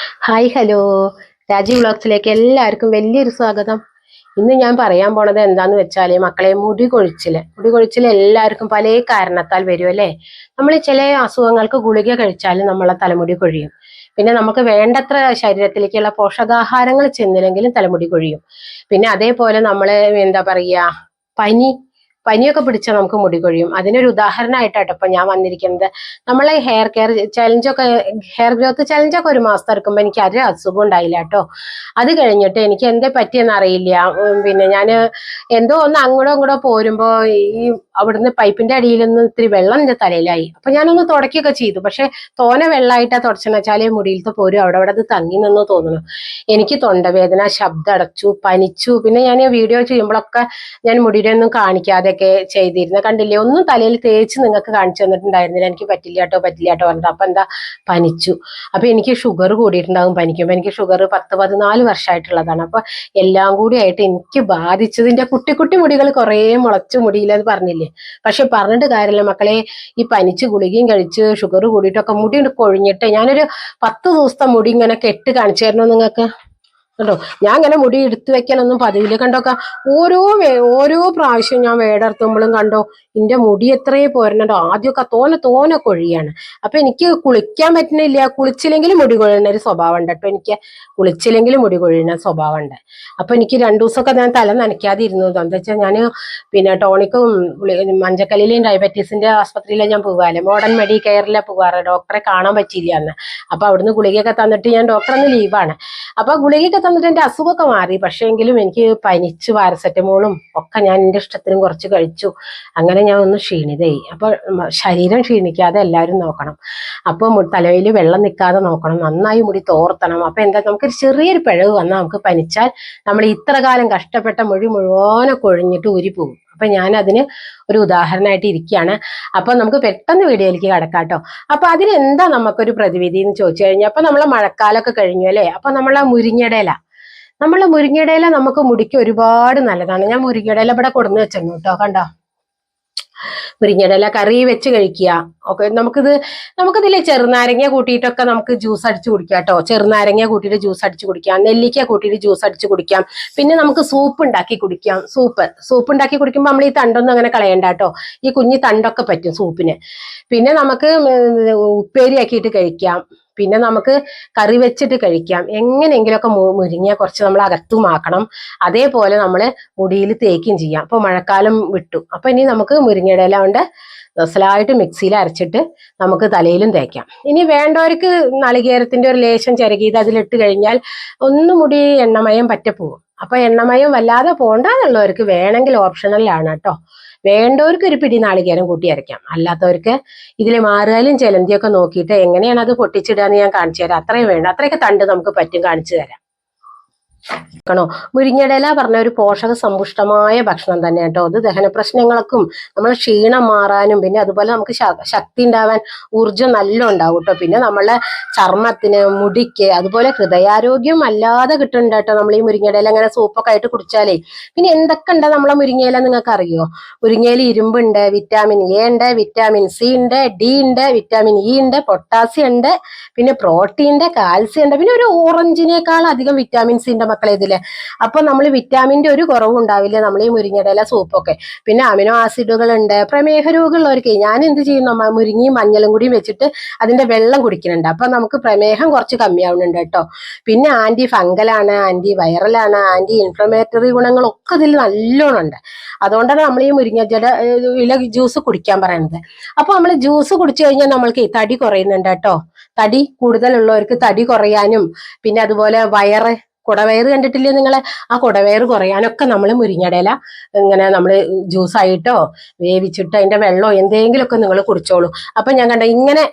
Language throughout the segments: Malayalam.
ഹായ് ഹലോ രാജീവ് വ്ളോഗ്സിലേക്ക് എല്ലാവർക്കും വലിയൊരു സ്വാഗതം. ഇന്ന് ഞാൻ പറയാൻ പോണത് എന്താന്ന് വെച്ചാല് മക്കളെ, മുടി കൊഴിച്ചിൽ എല്ലാവർക്കും പല കാരണത്താൽ വരും അല്ലേ. നമ്മൾ ചില അസുഖങ്ങൾക്ക് ഗുളിക കഴിച്ചാൽ നമ്മളെ തലമുടി കൊഴിയും. പിന്നെ നമുക്ക് വേണ്ടത്ര ശരീരത്തിലേക്കുള്ള പോഷകാഹാരങ്ങൾ ചെന്നില്ലെങ്കിലും തലമുടി കൊഴിയും. പിന്നെ അതേപോലെ നമ്മള് എന്താ പറയാ, പനി പനിയൊക്കെ പിടിച്ചാൽ നമുക്ക് മുടി കൊഴിയും. അതിനൊരു ഉദാഹരണമായിട്ടാട്ടോ ഇപ്പൊ ഞാൻ വന്നിരിക്കുന്നത്. നമ്മളെ ഹെയർ ഗ്രോത്ത് ചലഞ്ചൊക്കെ ഒരു മാസത്തെ എടുക്കുമ്പോൾ എനിക്ക് ഒരു അസുഖം ഉണ്ടായില്ല കേട്ടോ. അത് കഴിഞ്ഞിട്ട് എനിക്ക് എന്താ പറ്റിയെന്ന് അറിയില്ല. പിന്നെ ഞാൻ എന്തോ ഒന്ന് അങ്ങോട്ടോ പോരുമ്പോ ഈ അവിടുന്ന് പൈപ്പിന്റെ അടിയിൽ നിന്ന് ഇത്തിരി വെള്ളം എന്റെ തലയിലായി. അപ്പൊ ഞാനൊന്ന് തുടക്കുകയൊക്കെ ചെയ്തു. പക്ഷെ തോനെ വെള്ളമായിട്ടാ തുടച്ചെന്ന് വെച്ചാല് മുടിയിലത്തെ പോരും അവിടെ അത് തങ്ങി നിന്ന് തോന്നുന്നു. എനിക്ക് തൊണ്ടവേദന, ശബ്ദം അടച്ചു, പനിച്ചു. പിന്നെ ഞാൻ വീഡിയോ ചെയ്യുമ്പോഴൊക്കെ ഞാൻ മുടിയുടെ ഒന്നും കാണിക്കാതെയൊക്കെ ചെയ്തിരുന്നു. കണ്ടില്ലേ, ഒന്നും തലയിൽ തേച്ച് നിങ്ങൾക്ക് കാണിച്ചു തന്നിട്ടുണ്ടായിരുന്നില്ല. എനിക്ക് പറ്റില്ല കേട്ടോ പറഞ്ഞത്. അപ്പൊ എന്താ, പനിച്ചു. അപ്പൊ എനിക്ക് ഷുഗർ കൂടിയിട്ടുണ്ടാകും പനിക്കുമ്പോ. എനിക്ക് ഷുഗർ 14 വർഷമായിട്ടുള്ളതാണ്. അപ്പൊ എല്ലാം കൂടി ആയിട്ട് എനിക്ക് ബാധിച്ചതിന്റെ കുട്ടി കുട്ടി മുടികൾ കുറേ മുളച്ചു മുടിയില്ലെന്ന് പറഞ്ഞില്ലേ. പക്ഷെ പറഞ്ഞിട്ട് കാര്യമില്ല മക്കളെ, ഈ പനിച്ച് ഗുളികയും കഴിച്ച് ഷുഗർ കൂടിയിട്ടൊക്കെ മുടി കൊഴിഞ്ഞിട്ട് ഞാനൊരു 10 ദിവസത്തെ മുടി ഇങ്ങനെ കെട്ട് കാണിച്ചു തരണോ നിങ്ങൾക്ക്? കണ്ടോ, ഞാൻ ഇങ്ങനെ മുടി എടുത്തു വെക്കാനൊന്നും പതിവില്ല. കണ്ടോക്ക, ഓരോ പ്രാവശ്യം ഞാൻ വേടെർത്തുമ്പോഴും കണ്ടോ എന്റെ മുടി എത്രയോ പോരണോ. ആദ്യമൊക്കെ തോനെ കൊഴിയാണ്. അപ്പൊ എനിക്ക് കുളിക്കാൻ പറ്റുന്നില്ല. കുളിച്ചില്ലെങ്കിലും മുടി കൊഴിയുന്ന ഒരു സ്വഭാവം ഉണ്ട് കേട്ടോ. എനിക്ക് കുളിച്ചില്ലെങ്കിലും മുടി കൊഴിയുന്ന സ്വഭാവം ഉണ്ട്. അപ്പൊ എനിക്ക് 2 ദിവസമൊക്കെ ഞാൻ തല നനയ്ക്കാതെ ഇരുന്നു. എന്താ വെച്ചാൽ ഞാൻ പിന്നെ ടോണിക്കും മഞ്ചക്കല്ലിലെയും ഡയബറ്റീസിന്റെ ആസ്പത്രിയിലെ ഞാൻ പോകാല്ലേ, മോഡേൺ മെഡിക്കെയറിലെ പോകാറ്. ഡോക്ടറെ കാണാൻ പറ്റിയില്ല അന്ന്. അപ്പൊ അവിടുന്ന് ഗുളികയൊക്കെ തന്നിട്ട് ഞാൻ ഡോക്ടറന്ന് ലീവാണ്. അപ്പൊ ഗുളികയൊക്കെ തന്നിട്ട് എന്റെ അസുഖമൊക്കെ മാറി. പക്ഷെ എങ്കിലും എനിക്ക് പനിച്ചു പാരസെറ്റമോളും ഒക്കെ ഞാൻ എന്റെ ഇഷ്ടത്തിനും കുറച്ച് കഴിച്ചു. അങ്ങനെ ഞാൻ ഒന്ന് ക്ഷീണിതയായി. അപ്പൊ ശരീരം ക്ഷീണിക്കാതെ എല്ലാവരും നോക്കണം. അപ്പൊ തലയിൽ വെള്ളം നിൽക്കാതെ നോക്കണം. നന്നായി മുടി തോർത്തണം. അപ്പൊ എന്താ, നമുക്കൊരു ചെറിയൊരു പിഴവ് വന്നാൽ നമുക്ക് പനിച്ചാൽ നമ്മൾ ഇത്ര കാലം കഷ്ടപ്പെട്ട മുടി മുഴുവനെ കൊഴിഞ്ഞിട്ട് ഊരിപ്പോകും. അപ്പൊ ഞാൻ അതിന് ഒരു ഉദാഹരണമായിട്ട് ഇരിക്കുകയാണ്. അപ്പൊ നമുക്ക് പെട്ടെന്ന് വീഡിയോയിലേക്ക് കടക്കാട്ടോ. അപ്പൊ അതിനെന്താ നമുക്കൊരു പ്രതിവിധി എന്ന് ചോദിച്ചു കഴിഞ്ഞാൽ, അപ്പൊ നമ്മളെ മഴക്കാലമൊക്കെ കഴിഞ്ഞു അല്ലേ. അപ്പൊ നമ്മളെ മുരിങ്ങയുടെ ഇല നമുക്ക് മുടിക്ക് ഒരുപാട് നല്ലതാണ്. ഞാൻ മുരിങ്ങയുടെ ഇല ഇവിടെ കൊടുന്ന് വെച്ചിരുന്നു കേട്ടോ. കണ്ടോ, മുരിങ്ങയുടെ ഇല കറി വെച്ച് കഴിക്കുക. ഓക്കെ, നമുക്കിതിലെ ചെറുനാരങ്ങ കൂട്ടിയിട്ടൊക്കെ നമുക്ക് ജ്യൂസ് അടിച്ച് കുടിക്കാം കേട്ടോ. ചെറുനാരങ്ങ കൂട്ടിയിട്ട് ജ്യൂസ് അടിച്ച് കുടിക്കാം, നെല്ലിക്ക കൂട്ടിയിട്ട് ജ്യൂസ് അടിച്ച് കുടിക്കാം. പിന്നെ നമുക്ക് സൂപ്പ് ഉണ്ടാക്കി കുടിക്കാം. സൂപ്പ് ഉണ്ടാക്കി കുടിക്കുമ്പോൾ നമ്മൾ ഈ തണ്ടൊന്നും അങ്ങനെ കളയണ്ട കേട്ടോ. ഈ കുഞ്ഞി തണ്ടൊക്കെ പറ്റും സൂപ്പിന്. പിന്നെ നമുക്ക് ഉപ്പേരി ആക്കിയിട്ട് കഴിക്കാം. പിന്നെ നമുക്ക് കറി വെച്ചിട്ട് കഴിക്കാം. എങ്ങനെയെങ്കിലുമൊക്കെ മുരിങ്ങ കുറച്ച് നമ്മൾ അകത്തുമാക്കണം. അതേപോലെ നമ്മൾ മുടിയിൽ തേക്കും ചെയ്യാം. അപ്പൊ മഴക്കാലം വിട്ടു. അപ്പൊ ഇനി നമുക്ക് മുരിങ്ങയുടെ ഇല കൊണ്ട് നസലായിട്ട് മിക്സിയിൽ അരച്ചിട്ട് നമുക്ക് തലയിലും തേക്കാം. ഇനി വേണ്ടവർക്ക് നാളികേരത്തിന്റെ ഒരു ലേശം ചിരകിയത് അതിലിട്ട് കഴിഞ്ഞാൽ ഒന്ന് മുടി എണ്ണമയം പറ്റപ്പോകും. അപ്പൊ എണ്ണമയം വല്ലാതെ പോണ്ടെന്നുള്ളവർക്ക് വേണമെങ്കിൽ ഓപ്ഷണലാണ് കേട്ടോ. വേണ്ടവർക്ക് ഒരു പിടി നാളികേരം കൂട്ടി അരയ്ക്കാം. അല്ലാത്തവർക്ക് ഇതിൽ മാറുകയും ചിലന്തിയൊക്കെ നോക്കിയിട്ട് എങ്ങനെയാണ് അത് പൊട്ടിച്ചിടുക എന്ന് ഞാൻ കാണിച്ചു തരാം. അത്രയും വേണ്ട, അത്രയൊക്കെ തണ്ട് നമുക്ക് പറ്റും, കാണിച്ചു തരാം. മുരിങ്ങയുടെ ഇല പറഞ്ഞ ഒരു പോഷക സമ്പുഷ്ടമായ ഭക്ഷണം തന്നെ കേട്ടോ. അത് ദഹന പ്രശ്നങ്ങൾക്കും നമ്മളെ ക്ഷീണം മാറാനും പിന്നെ അതുപോലെ നമുക്ക് ശക്തി ഉണ്ടാവാൻ ഊർജ്ജം നല്ല ഉണ്ടാവും കേട്ടോ. പിന്നെ നമ്മളെ ചർമ്മത്തിന്, മുടിക്ക്, അതുപോലെ ഹൃദയാരോഗ്യം അല്ലാതെ കിട്ടുന്നുണ്ട് കേട്ടോ നമ്മൾ ഈ മുരിങ്ങയുടെ ഇല അങ്ങനെ സൂപ്പൊക്കെ ആയിട്ട് കുടിച്ചാലേ. പിന്നെ എന്തൊക്കെ ഉണ്ട് നമ്മളെ മുരിങ്ങയില നിങ്ങൾക്ക് അറിയോ? മുരിങ്ങയിൽ ഇരുമ്പുണ്ട്, വിറ്റാമിൻ എ ഉണ്ട്, വിറ്റാമിൻ സി ഉണ്ട്, ഡി ഉണ്ട്, വിറ്റാമിൻ ഇ ഉണ്ട്, പൊട്ടാസ്യം ഉണ്ട്, പിന്നെ പ്രോട്ടീൻ ഉണ്ട്, കാൽസ്യം ഉണ്ട്, പിന്നെ ഒരു ഓറഞ്ചിനേക്കാൾ അധികം വിറ്റാമിൻ സി ഉണ്ട് മക്കളെ ഇതില്. അപ്പൊ നമ്മൾ വിറ്റാമിന്റെ ഒരു കുറവും ഉണ്ടാവില്ല നമ്മൾ ഈ മുരിങ്ങയുടെ ഇല സൂപ്പൊക്കെ. പിന്നെ അമിനോ ആസിഡുകൾ ഉണ്ട്. പ്രമേഹ രോഗമുള്ളവർക്ക് ഞാൻ എന്ത് ചെയ്യും, മുരിങ്ങയും മഞ്ഞളും കൂടി വെച്ചിട്ട് അതിന്റെ വെള്ളം കുടിക്കുന്നുണ്ട്. അപ്പൊ നമുക്ക് പ്രമേഹം കുറച്ച് കമ്മിയാവുന്നുണ്ട് കേട്ടോ. പിന്നെ ആന്റി ഫംഗലാണ്, ആന്റി വൈറലാണ്, ആന്റി ഇൻഫ്ലമേറ്ററി ഗുണങ്ങളൊക്കെ ഇതിൽ നല്ലോണം ഉണ്ട്. അതുകൊണ്ടാണ് നമ്മൾ ഈ മുരിങ്ങയുടെ ഇല ജ്യൂസ് കുടിക്കാൻ പറയുന്നത്. അപ്പൊ നമ്മൾ ജ്യൂസ് കുടിച്ചു കഴിഞ്ഞാൽ നമ്മൾക്ക് തടി കുറയുന്നുണ്ട് കേട്ടോ. തടി കൂടുതലുള്ളവർക്ക് തടി കുറയാനും പിന്നെ അതുപോലെ കുടവയറ് കണ്ടിട്ടില്ലേ നിങ്ങളെ? ആ കുടവയറ് കുറയാനൊക്കെ നമ്മൾ മുരിങ്ങയുടെ ഇല ഇങ്ങനെ നമ്മൾ ജ്യൂസായിട്ടോ വേവിച്ചിട്ടോ അതിന്റെ വെള്ളമോ എന്തെങ്കിലുമൊക്കെ നിങ്ങൾ കുടിച്ചോളൂ. അപ്പൊ ഞാൻ കണ്ട ഇങ്ങനെ,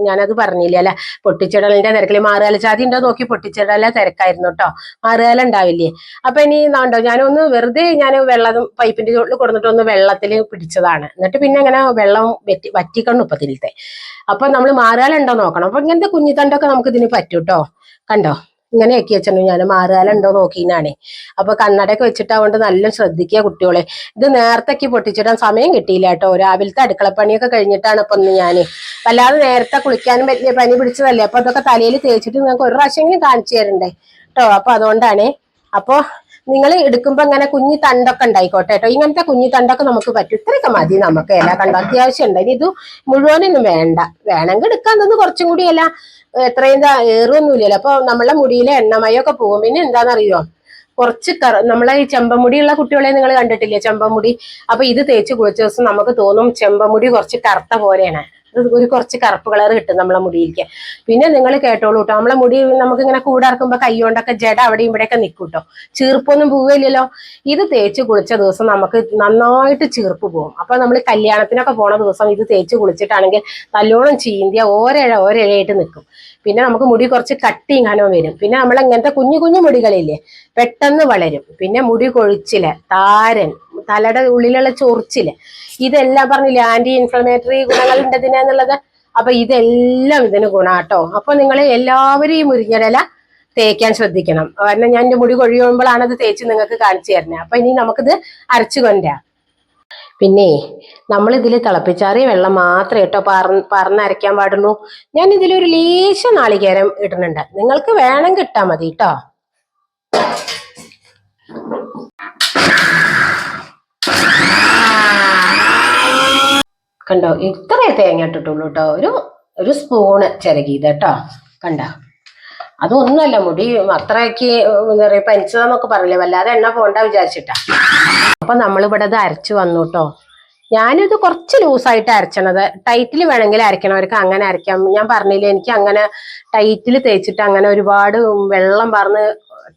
ഞാനത് പറഞ്ഞില്ല അല്ലെ, പൊട്ടിച്ചിടലിന്റെ തിരക്കിൽ മാറുകാല ജാതി ഉണ്ടോ നോക്കി പൊട്ടിച്ചിടല തിരക്കായിരുന്നു കേട്ടോ. മാറുകാല ഉണ്ടാവില്ലേ. അപ്പൊ ഇനി ഉണ്ടോ, ഞാനൊന്ന് വെറുതെ വെള്ളം പൈപ്പിന്റെ ചോട്ടിൽ കൊടുത്തിട്ട് ഒന്ന് വെള്ളത്തിൽ പിടിച്ചതാണ്. എന്നിട്ട് പിന്നെ അങ്ങനെ വെള്ളം വറ്റിക്കണം ഇപ്പത്തിലത്തെ. അപ്പൊ നമ്മൾ മാറുകാല ഉണ്ടോ നോക്കണം. അപ്പൊ ഇങ്ങനത്തെ കുഞ്ഞിത്തണ്ടൊക്കെ നമുക്ക് ഇതിന് പറ്റൂട്ടോ. കണ്ടോ, ഇങ്ങനെ ആക്കി വെച്ചിട്ടുണ്ട് ഞാൻ, മാറുകാലം ഉണ്ടോ നോക്കിനാണേ. അപ്പൊ കണ്ണടയൊക്കെ വെച്ചിട്ടാവുകൊണ്ട് നല്ല ശ്രദ്ധിക്കുക കുട്ടികളെ. ഇത് നേരത്തേക്ക് പൊട്ടിച്ചിടാൻ സമയം കിട്ടിയില്ല കേട്ടോ. രാവിലത്തെ അടുക്കളപ്പണിയൊക്കെ കഴിഞ്ഞിട്ടാണ് ഇപ്പൊ ഒന്ന് ഞാന്, വല്ലാതെ നേരത്തെ കുളിക്കാനും പറ്റിയ പനി പിടിച്ചതല്ലേ. അപ്പൊ അതൊക്കെ തലയിൽ തേച്ചിട്ട് നിങ്ങൾക്ക് ഒരു പ്രാവശ്യമെങ്കിലും കാണിച്ചു തരണ്ടേ കേട്ടോ. അപ്പൊ അതുകൊണ്ടാണ്. അപ്പൊ നിങ്ങൾ എടുക്കുമ്പോ ഇങ്ങനെ കുഞ്ഞി തണ്ടൊക്കെ ഉണ്ടായിക്കോട്ടെ കേട്ടോ. ഇങ്ങനത്തെ കുഞ്ഞി തണ്ടൊക്കെ നമുക്ക് പറ്റും. ഇത്രയൊക്കെ മതി നമുക്ക് ഇല കണ്ടോ. അത്യാവശ്യം ഉണ്ട്. ഇനി ഇത് മുഴുവനൊന്നും വേണ്ട, വേണമെങ്കിൽ എടുക്കാൻ തന്നെ കുറച്ചും കൂടി ഇല, എത്രയും ഏറൊന്നുമില്ലല്ലോ. അപ്പൊ നമ്മളെ മുടിയിലെ എണ്ണമയൊക്കെ പോകും. പിന്നെ എന്താണെന്നറിയോ, കുറച്ച് നമ്മളെ ഈ ചെമ്പമുടിയുള്ള കുട്ടികളെ നിങ്ങൾ കണ്ടിട്ടില്ലേ, ചെമ്പമുടി. അപ്പൊ ഇത് തേച്ച് കുളിച്ച ദിവസം നമുക്ക് തോന്നും ചെമ്പമുടി കുറച്ച് കറുത്ത പോലെയാണ്. ഒരു കുറച്ച് കറുപ്പ് കളർ കിട്ടും നമ്മളെ മുടിയിലേക്ക്. പിന്നെ നിങ്ങൾ കേട്ടോളൂ കേട്ടോ, നമ്മളെ മുടി നമുക്ക് ഇങ്ങനെ കൂടിറക്കുമ്പോ കൈ കൊണ്ടൊക്കെ ജട അവിടെയും ഇവിടെയൊക്കെ നിൽക്കും കേട്ടോ. ചീർപ്പൊന്നും പോവില്ലല്ലോ. ഇത് തേച്ച് കുളിച്ച ദിവസം നമുക്ക് നന്നായിട്ട് ചീർപ്പ് പോകും. അപ്പൊ നമ്മൾ കല്യാണത്തിനൊക്കെ പോണ ദിവസം ഇത് തേച്ച് കുളിച്ചിട്ടാണെങ്കിൽ നല്ലോണം ചീന്തിയ ഓരഴയായിട്ട് നിൽക്കും. പിന്നെ നമുക്ക് മുടി കുറച്ച് കട്ടിയും കനവും വരും. പിന്നെ നമ്മളെങ്ങനത്തെ കുഞ്ഞു കുഞ്ഞു മുടികളില്ലേ പെട്ടെന്ന് വളരും. പിന്നെ മുടി കൊഴിച്ചില്, താരൻ, തലയുടെ ഉള്ളിലുള്ള ചൊറിച്ചില്, ഇതെല്ലാം പറഞ്ഞില്ലേ ആന്റി ഇൻഫ്ലമേറ്ററി ഗുണങ്ങൾ ഉണ്ട് ഇതിനെന്നുള്ളത്. അപ്പൊ ഇതെല്ലാം ഇതിന് ഗുണാട്ടോ. അപ്പൊ നിങ്ങൾ എല്ലാവരും ഈ മുരിങ്ങയില തേക്കാൻ ശ്രദ്ധിക്കണം. കാരണം ഞാൻ എന്റെ മുടി കൊഴിയുമ്പോഴാണ് അത് തേച്ച് നിങ്ങൾക്ക് കാണിച്ചു തരുന്നത്. അപ്പൊ ഇനി നമുക്കിത് അരച്ചു കൊണ്ടുവരാം. പിന്നെ നമ്മൾ ഇതിൽ തിളപ്പിച്ചാറിയ വെള്ളം മാത്രമേ കേട്ടോ പറന്നരയ്ക്കാൻ പാടുള്ളൂ. ഞാൻ ഇതിലൊരു ലേശം നാളികേരം ഇടുന്നുണ്ട്, നിങ്ങൾക്ക് വേണമെങ്കിൽ ഇട്ടാൽ മതി കേട്ടോ. കണ്ടോ, ഇത്രേ തേങ്ങ ഇട്ടിട്ടുള്ളൂ കേട്ടോ. ഒരു സ്പൂണ് ചിരകിയത് കേട്ടോ. കണ്ടോ, അതൊന്നുമല്ല, മുടി അത്രയ്ക്ക് എന്താ പറയുക പനിച്ചതെന്നൊക്കെ പറയില്ലേ, വല്ലാതെ എണ്ണ പോണ്ട വിചാരിച്ചിട്ടാ. അപ്പൊ നമ്മളിവിടെ ഇത് അരച്ചു വന്നു കേട്ടോ. ഞാനിത് കുറച്ച് ലൂസായിട്ട് അരച്ചണത്. ടൈറ്റിൽ വേണമെങ്കിൽ അരക്കണവർക്ക് അങ്ങനെ അരക്കാം. ഞാൻ പറഞ്ഞില്ലേ, എനിക്ക് അങ്ങനെ ടൈറ്റിൽ തേച്ചിട്ട് അങ്ങനെ ഒരുപാട് വെള്ളം പറഞ്ഞ്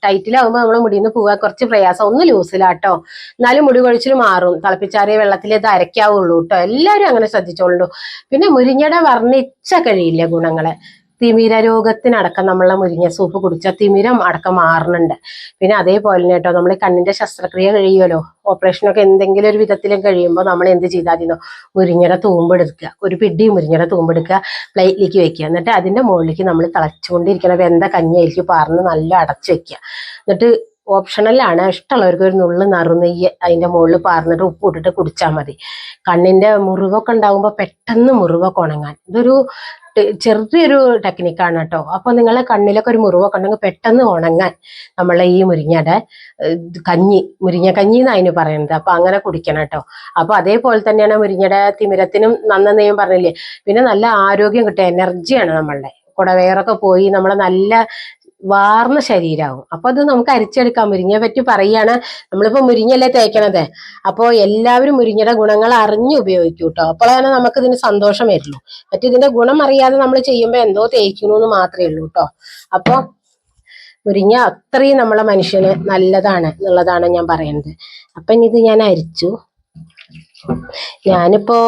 ടൈറ്റിലാകുമ്പോൾ നമ്മൾ മുടിയിൽ നിന്ന് പോകാൻ കുറച്ച് പ്രയാസം. ഒന്ന് ലൂസിലാട്ടോ, എന്നാലും മുടി കൊഴിച്ചിൽ മാറും. തിളപ്പിച്ചാറിയ വെള്ളത്തിൽ ഇത് അരയ്ക്കാവുള്ളൂ കേട്ടോ. എല്ലാവരും അങ്ങനെ ശ്രദ്ധിച്ചോളൂ. പിന്നെ മുരിങ്ങയുടെ വർണ്ണിച്ച കഴിയില്ല ഗുണങ്ങള്. തിമിര രോഗത്തിനടക്കം നമ്മളെ മുരിങ്ങ സൂപ്പ് കുടിച്ചാൽ തിമിരം അടക്കം മാറുന്നുണ്ട്. പിന്നെ അതേപോലെ തന്നെ കേട്ടോ, നമ്മൾ കണ്ണിന്റെ ശസ്ത്രക്രിയ കഴിയുമല്ലോ, ഓപ്പറേഷനൊക്കെ എന്തെങ്കിലും ഒരു വിധത്തിലും കഴിയുമ്പോൾ നമ്മൾ എന്ത് ചെയ്താൽ മതിയോ, മുരിങ്ങയുടെ തൂമ്പെടുക്കുക, ഒരു പിടി മുരിങ്ങയുടെ തൂമ്പെടുക്കുക, പ്ലേറ്റിലേക്ക് വെക്കുക. എന്നിട്ട് അതിന്റെ മുകളിലേക്ക് നമ്മൾ തിളച്ചുകൊണ്ടിരിക്കുന്ന വെന്ത കഞ്ഞിയിലേക്ക് പാർന്ന് നല്ല അടച്ചു വെക്കുക. എന്നിട്ട് ഓപ്ഷണലാണ്, ഇഷ്ടമുള്ളവർക്ക് ഒരു നുള്ളു നറുനെയ്യ് അതിന്റെ മുകളിൽ പാർന്നിട്ട് ഉപ്പ് ഇട്ടിട്ട് കുടിച്ചാൽ മതി. കണ്ണിന്റെ മുറിവൊക്കെ ഉണ്ടാകുമ്പോൾ പെട്ടെന്ന് മുറിവൊക്കെ ഉണങ്ങാൻ ഇതൊരു ചെറിയൊരു ടെക്നിക്കാണ് കേട്ടോ. അപ്പൊ നിങ്ങളെ കണ്ണിലൊക്കെ ഒരു മുറിവൊക്കെ ഉണ്ടെങ്കിൽ പെട്ടെന്ന് ഉണങ്ങാൻ നമ്മളെ ഈ മുരിങ്ങയുടെ മുരിങ്ങ കഞ്ഞി എന്ന് അതിന് പറയുന്നത്. അപ്പൊ അങ്ങനെ കുടിക്കണം കേട്ടോ. അപ്പൊ അതേപോലെ തന്നെയാണ് മുരിങ്ങയുടെ തിമിരത്തിനും നന്നെന്ന് ഞാൻ പറഞ്ഞില്ലേ. പിന്നെ നല്ല ആരോഗ്യം കിട്ടുക, എനർജിയാണ് നമ്മളുടെ. കുടവേറൊക്കെ പോയി നമ്മളെ നല്ല വാർന്ന ശരീരമാവും. അപ്പൊ അത് നമുക്ക് അരിച്ചെടുക്കാം. മുരിങ്ങയെ പറ്റി പറയാണ്, നമ്മളിപ്പോ മുരിങ്ങയല്ലേ തേക്കണത്. അപ്പോ എല്ലാവരും മുരിങ്ങയുടെ ഗുണങ്ങൾ അറിഞ്ഞു ഉപയോഗിക്കൂ കേട്ടോ. അപ്പോഴാണ് നമുക്ക് ഇതിന് സന്തോഷം വരുള്ളൂ. മറ്റിതിന്റെ ഗുണം അറിയാതെ നമ്മൾ ചെയ്യുമ്പോൾ എന്തോ തേക്കണു എന്ന് മാത്രമേ ഉള്ളൂ കേട്ടോ. അപ്പൊ മുരിങ്ങ അത്രയും നമ്മളെ മനുഷ്യന് നല്ലതാണ് എന്നുള്ളതാണ് ഞാൻ പറയുന്നത്. അപ്പൊ ഇനി ഇത് ഞാൻ അരിച്ചു. ഞാനിപ്പോ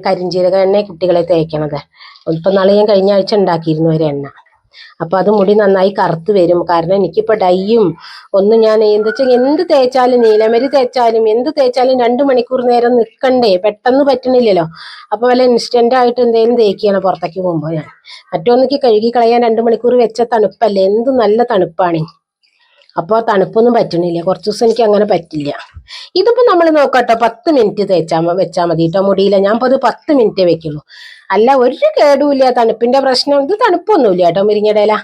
കരിഞ്ജീരക എണ്ണ കുട്ടികളെ തേക്കണത്. ഇപ്പൊ നാളെ ഞാൻ കഴിഞ്ഞ ആഴ്ച ഉണ്ടാക്കിയിരുന്നു ഒരു എണ്ണ. അപ്പൊ അത് മുടി നന്നായി കറുത്ത് വരും. കാരണം എനിക്കിപ്പോ ഡൈയും ഒന്നും ഞാൻ എന്താ വെച്ചാൽ എന്ത് തേച്ചാലും, നീലമരി തേച്ചാലും എന്ത് തേച്ചാലും 2 മണിക്കൂർ നേരം നിൽക്കണ്ടേ, പെട്ടെന്ന് പറ്റണില്ലല്ലോ. അപ്പൊ വല്ല ഇൻസ്റ്റന്റ് ആയിട്ട് എന്തെങ്കിലും തേക്കുകയാണ് പുറത്തേക്ക് പോകുമ്പോൾ. ഞാൻ മറ്റൊന്നിക്ക് കഴുകി കളയാൻ 2 മണിക്കൂർ വെച്ച തണുപ്പല്ലേ, എന്ത് നല്ല തണുപ്പാണ്. അപ്പോൾ തണുപ്പൊന്നും പറ്റണില്ല, കുറച്ച് ദിവസം എനിക്ക് അങ്ങനെ പറ്റില്ല. ഇതിപ്പോ നമ്മൾ നോക്കട്ടോ, 10 മിനിറ്റ് വെച്ചാൽ മതി കേട്ടോ മുടിയില്ല. ഞാൻ ഇപ്പോൾ 10 മിനിറ്റേ വെക്കുള്ളൂ. അല്ല ഒരു കേടുമില്ല, തണുപ്പിന്റെ പ്രശ്നം, ഇത് തണുപ്പൊന്നുമില്ല കേട്ടോ മുരിങ്ങയുടെ ഇല.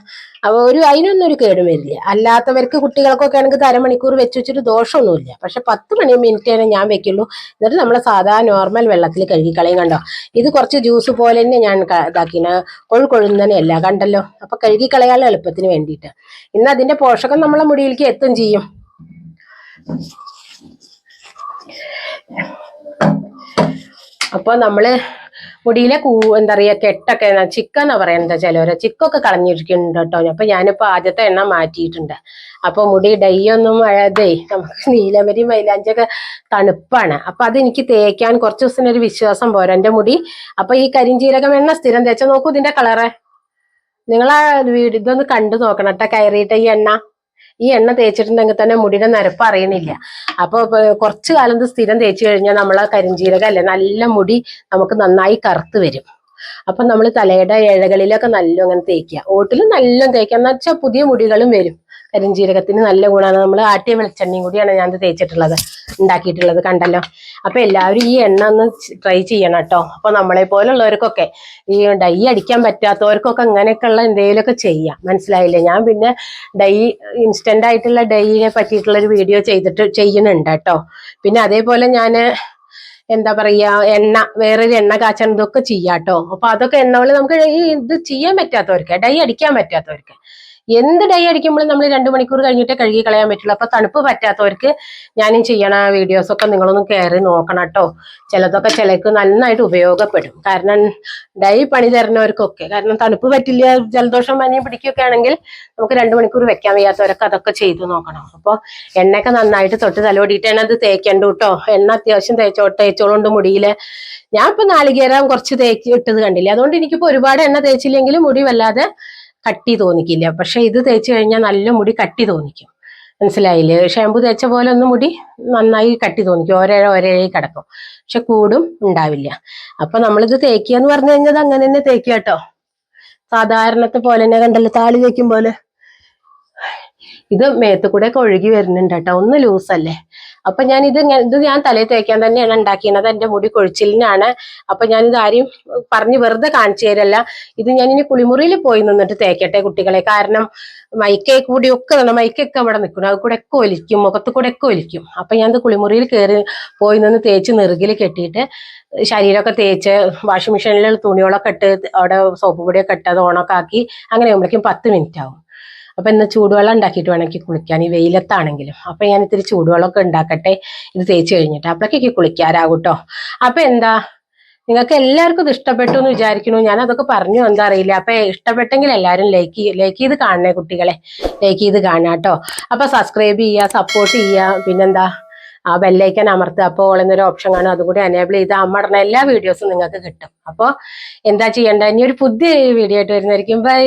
അപ്പൊ അതിനൊന്നും ഒരു കേടും വരില്ല. അല്ലാത്തവർക്ക് കുട്ടികൾക്കൊക്കെ ആണെങ്കിൽ അരമണിക്കൂർ വെച്ച് വെച്ചിട്ട് ദോഷമൊന്നുമില്ല. പക്ഷെ 10 മിനിറ്റ് ഞാൻ വെക്കുള്ളൂ. എന്നിട്ട് നമ്മളെ സാധാ നോർമൽ വെള്ളത്തിൽ കഴുകി കളയും. കണ്ടോ, ഇത് കുറച്ച് ജ്യൂസ് പോലെ തന്നെ ഞാൻ ഇതാക്കിന, കൊഴുകൊഴുന്നനെയല്ല, കണ്ടല്ലോ. അപ്പൊ കഴുകി കളയാനുള്ള എളുപ്പത്തിന് വേണ്ടിയിട്ട്. ഇന്ന് അതിന്റെ പോഷകം നമ്മളെ മുടിയിലേക്ക് എത്തും ചെയ്യും. അപ്പൊ നമ്മള് മുടിയിലെ എന്താ പറയാ കെട്ടൊക്കെ ചിക്കെന്നാ പറയുന്നത് ചിലവര്, ചിക്കൊക്കെ കളഞ്ഞിരിക്കുന്നുണ്ട് കേട്ടോ. അപ്പൊ ഞാനിപ്പോ ആദ്യത്തെ എണ്ണ മാറ്റിയിട്ടുണ്ട്. അപ്പൊ മുടി ഡൈ ഒന്നും അതെ, നമുക്ക് നീലമരി മൈലാഞ്ചൊക്കെ തണുപ്പാണ്. അപ്പൊ അത് എനിക്ക് തേക്കാൻ കുറച്ച് ദിവസത്തിന് ഒരു വിശ്വാസം പോരാ എന്റെ മുടി. അപ്പൊ ഈ കരിഞ്ചീരകം എണ്ണ സ്ഥിരം തേച്ചാൽ നോക്കൂ ഇതിന്റെ കളറ്. നിങ്ങളാ ഇതൊന്ന് കണ്ടു നോക്കണം കേട്ടോ. കയറിയിട്ട് ഈ എണ്ണ തേച്ചിട്ടുണ്ടെങ്കിൽ തന്നെ മുടിയുടെ നിരപ്പ് അറിയണില്ല. അപ്പൊ കുറച്ചു കാലം സ്ഥിരം തേച്ചു കഴിഞ്ഞാൽ നമ്മളെ കരിഞ്ചീരകം അല്ലേ, നല്ല മുടി നമുക്ക് നന്നായി കറുത്ത് വരും. അപ്പൊ നമ്മൾ തലയുടെ ഇഴകളിലൊക്കെ നല്ല അങ്ങനെ തേക്കുക, ഓട്ടിലും നല്ല തേക്കുക എന്ന് വെച്ചാൽ പുതിയ മുടികളും വരും. കരിഞ്ജീരകത്തിന് നല്ല ഗുണമാണ്. നമ്മൾ ആട്ടിയ വെളിച്ചെണ്ണയും കൂടിയാണ് ഞാൻ തേച്ചിട്ടുള്ളത്, ഉണ്ടാക്കിയിട്ടുള്ളത്, കണ്ടല്ലോ. അപ്പൊ എല്ലാവരും ഈ എണ്ണ ഒന്ന് ട്രൈ ചെയ്യണം കേട്ടോ. അപ്പൊ നമ്മളെ പോലുള്ളവർക്കൊക്കെ ഈ ഡൈ അടിക്കാൻ പറ്റാത്തവർക്കൊക്കെ അങ്ങനെയൊക്കെയുള്ള എന്തെങ്കിലുമൊക്കെ ചെയ്യാം, മനസ്സിലായില്ലേ? ഞാൻ പിന്നെ ഇൻസ്റ്റന്റ് ആയിട്ടുള്ള ഡൈയെ പറ്റിയിട്ടുള്ള ഒരു വീഡിയോ ചെയ്യുന്നുണ്ട് കേട്ടോ. പിന്നെ അതേപോലെ ഞാൻ എന്താ പറയാ, വേറൊരു എണ്ണ കാച്ചണം, ഇതൊക്കെ ചെയ്യാട്ടോ. അപ്പൊ അതൊക്കെ എണ്ണകൾ നമുക്ക് ഇത് ചെയ്യാൻ പറ്റാത്തവർക്ക്, ഡൈ അടിക്കാൻ പറ്റാത്തവർക്ക്, എന്ത് ഡൈ അടിക്കുമ്പോഴും നമ്മൾ 2 മണിക്കൂർ കഴിഞ്ഞിട്ടേ കഴുകി കളയാൻ പറ്റുള്ളൂ. അപ്പൊ തണുപ്പ് പറ്റാത്തവർക്ക് ഞാനും ചെയ്യണ വീഡിയോസൊക്കെ നിങ്ങളൊന്ന് കയറി നോക്കണം കേട്ടോ. ചിലതൊക്കെ ചിലർക്ക് നന്നായിട്ട് ഉപയോഗപ്പെടും. കാരണം ഡൈ പണി തരുന്നവർക്കൊക്കെ, കാരണം തണുപ്പ് പറ്റില്ല, ജലദോഷം പനി പിടിക്കുകയൊക്കെ ആണെങ്കിൽ നമുക്ക് 2 മണിക്കൂർ വെക്കാൻ വയ്യാത്തവരൊക്കെ അതൊക്കെ ചെയ്തു നോക്കണം. അപ്പോൾ എണ്ണയൊക്കെ നന്നായിട്ട് തൊട്ട് തലോടിയിട്ടാണ് അത് തേക്കണ്ടു കേട്ടോ. എണ്ണ അത്യാവശ്യം തേച്ചോളുണ്ട് മുടിയില്. ഞാൻ ഇപ്പൊ നാളികേരം കുറച്ച് ഇട്ടത് കണ്ടില്ലേ, അതുകൊണ്ട് എനിക്കിപ്പോ ഒരുപാട് എണ്ണ തേച്ചില്ലെങ്കിലും മുടി വല്ലാതെ കട്ടി തോന്നിക്കില്ല. പക്ഷെ ഇത് തേച്ച് കഴിഞ്ഞാൽ നല്ല മുടി കട്ടി തോന്നിക്കും, മനസ്സിലായില്ലേ? ഷാമ്പു തേച്ച പോലെ ഒന്ന് മുടി നന്നായി കട്ടി തോന്നിക്കും, ഒരേ കിടക്കും, പക്ഷെ കൂടും ഉണ്ടാവില്ല. അപ്പൊ നമ്മളിത് തേക്കുക എന്ന് പറഞ്ഞു കഴിഞ്ഞാൽ അങ്ങനെ തന്നെ തേക്കുക കേട്ടോ. സാധാരണത്തെ പോലെ തന്നെ, കണ്ടല്ലോ, താളി തേക്കും പോലെ. ഇത് മേത്ത് കൂടെ ഒക്കെ ഒഴുകി വരുന്നുണ്ട് കേട്ടോ, ഒന്ന് ലൂസല്ലേ. അപ്പൊ ഞാൻ ഇത് ഞാൻ തലയിൽ തേക്കാൻ തന്നെയാണ് ഉണ്ടാക്കിയത്. എന്റെ മുടി കൊഴിച്ചിലിനാണ്. അപ്പൊ ഞാനിത് ആരെയും പറഞ്ഞ് വെറുതെ കാണിച്ചു തരല്ല. ഇത് ഞാൻ ഇനി കുളിമുറിയിൽ പോയി നിന്നിട്ട് തേക്കട്ടെ കുട്ടികളെ. കാരണം മൈക്കൊക്കെ അവിടെ നിൽക്കണം, അത് കൂടെ ഒക്കെ ഒലിക്കും, മുഖത്ത് കൂടെ ഒക്കെ ഒലിക്കും. അപ്പൊ ഞാൻ കുളിമുറിയിൽ പോയി നിന്ന് തേച്ച് നെറുകിൽ കെട്ടിയിട്ട് ശരീരമൊക്കെ തേച്ച് വാഷിംഗ് മെഷീനിൽ തുണികളൊക്കെ ഇട്ട് അവിടെ സോപ്പ് പൊടിയൊക്കെ ഇട്ട് അത് ഓണൊക്കെ ആക്കി അങ്ങനെ ആകുമ്പോഴേക്കും 10 മിനിറ്റ് ആവും. അപ്പൊ ഇന്ന് ചൂടുവെള്ളം ഉണ്ടാക്കിയിട്ട് വേണമെങ്കിൽ കുളിക്കാൻ, ഈ വെയിലത്താണെങ്കിലും. അപ്പൊ ഞാൻ ഇത്തിരി ചൂടുവെള്ളമൊക്കെ ഉണ്ടാക്കട്ടെ ഇത് തേച്ച് കഴിഞ്ഞിട്ട്, അപ്പോഴേക്ക് കുളിക്കാരാകും കേട്ടോ. അപ്പൊ എന്താ, നിങ്ങൾക്ക് എല്ലാവർക്കും ഇത് ഇഷ്ടപ്പെട്ടു എന്ന് വിചാരിക്കണു. ഞാൻ അതൊക്കെ പറഞ്ഞു എന്താ അറിയില്ല. അപ്പൊ ഇഷ്ടപ്പെട്ടെങ്കിൽ എല്ലാവരും ലൈക്ക് ചെയ്ത് കാണണേ കുട്ടികളെ, ലൈക്ക് ചെയ്ത് കാണാം കേട്ടോ. അപ്പൊ സബ്സ്ക്രൈബ് ചെയ്യുക, സപ്പോർട്ട് ചെയ്യുക. പിന്നെന്താ, ആ ബെല്ലൈക്കൻ അമർത്തുക. അപ്പോൾ എന്നൊരു ഓപ്ഷൻ കാണും, അതും കൂടി എനേബിൾ ചെയ്ത് അമ്മടണ എല്ലാ വീഡിയോസും നിങ്ങൾക്ക് കിട്ടും. അപ്പോൾ എന്താ ചെയ്യേണ്ടത്, ഇനി ഒരു പുതിയ വീഡിയോ ആയിട്ട് വരുന്നതായിരിക്കും. ബൈ.